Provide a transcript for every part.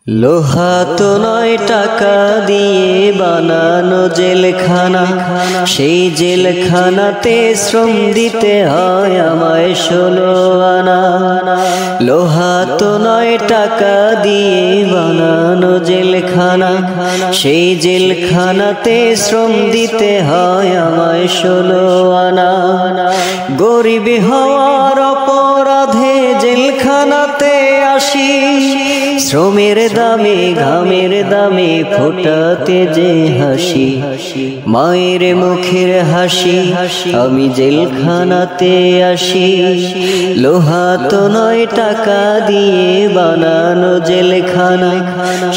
লোহা তো নয় টাকা দিয়ে বানানো জেলখানা, সেই জেলখানাতে শ্রম দিতে হয় আমায় 16 আনা। লোহা তো নয় টাকা দিয়ে বানানো জেলখানা, সেই জেলখানাতে শ্রম দিতে হয় আমায় 16 আনা। গরিব হওয়ার অপরাধে জেলখানাতে আসি, শ্রমের দামে ঘামের দামে ফোটাতে যে হাসি, মায়ের মুখের হাসি আমি জেলখানাতে আসি। লোহা তো নয় টাকা দিয়ে বানানো জেলখানা,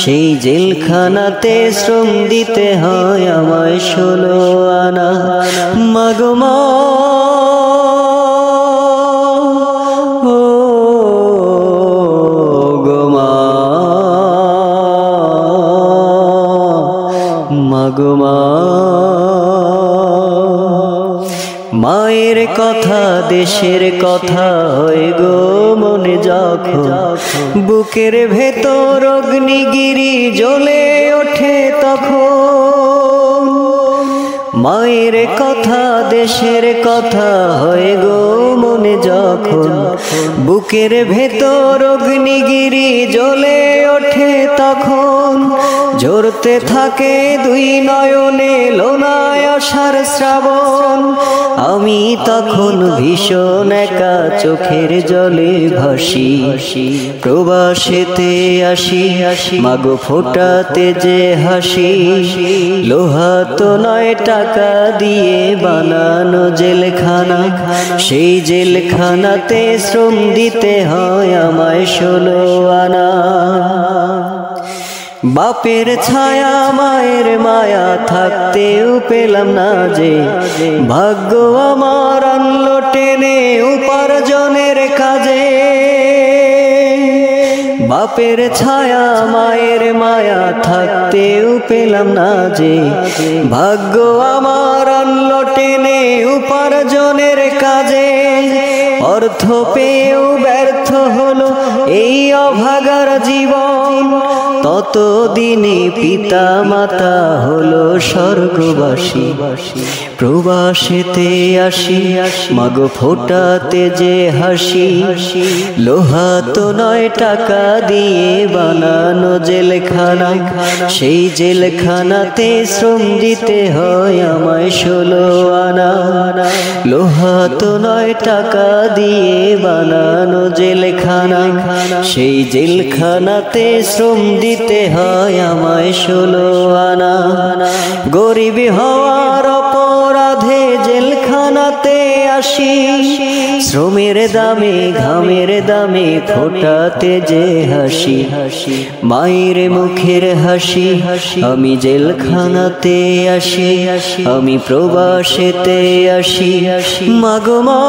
সেই জেলখানাতে শ্রম দিতে হয় আমায় 16 আনা। মাগো মা মায়ের কথা দেশের কথা হয় গো মনে যখন, বুকের ভেতর অগ্নিগিরি জ্বলে ওঠে তখন। মায়ের কথা দেশের কথা হয় গো মনে যখন, বুকের ভেতর অগ্নিগিরি জ্বলে ওঠে তখন। ঝরতে থাকে দুই নয়নে লোনায় আশার শ্রাবণ, আমি তখন ভীষণ একা চোখের জলে ভাসি। প্রবাসেতে আসি মাগো ফোটাতে যে হাসি, লোহা তো নয় টাকা দিয়ে বানানো জেলখানা, সেই জেলখানাতে শ্রম দিতে হয় আমায় 16 আনা। বাপের ছায়া মায়ের মায়া থাকতেও পেলাম না যে, ভাগ্য আমার আনলো টেনে উপার্জনের কাজে। বাপের ছায়া মায়ের মায়া থাকতেও পেলাম না যে, ভাগ্য আমার আনলো টেনে উপার্জনের কাজে। অর্থ পেয়েও ব্যর্থ হলো এই অভাগার জীবন, ততদিনে পিতা মাতা হলো স্বর্গবাসী। প্রবাসেতে আসি মাগো ফোটাতে যে হাসি, লোহা তো নয় টাকা দিয়ে বানানো জেলখানা, সেই জেলখানাতে শ্রম দিতে হয় আমায় 16 আনা। লোহা তো নয় টাকা দিয়ে বানানো জেলখানা, সেই জেলখানাতে শ্রম দিতে হয় আমায় 16 আনা। গরিব হওয়ার অপরাধে জেলখানাতে আসি, শ্রমের দামে ঘামের দামে ফোটাতে যে হাসি, মায়ের মুখের হাসি আমি জেলখানাতে আসি, আমি প্রবাসেতে আসি। মাগো মা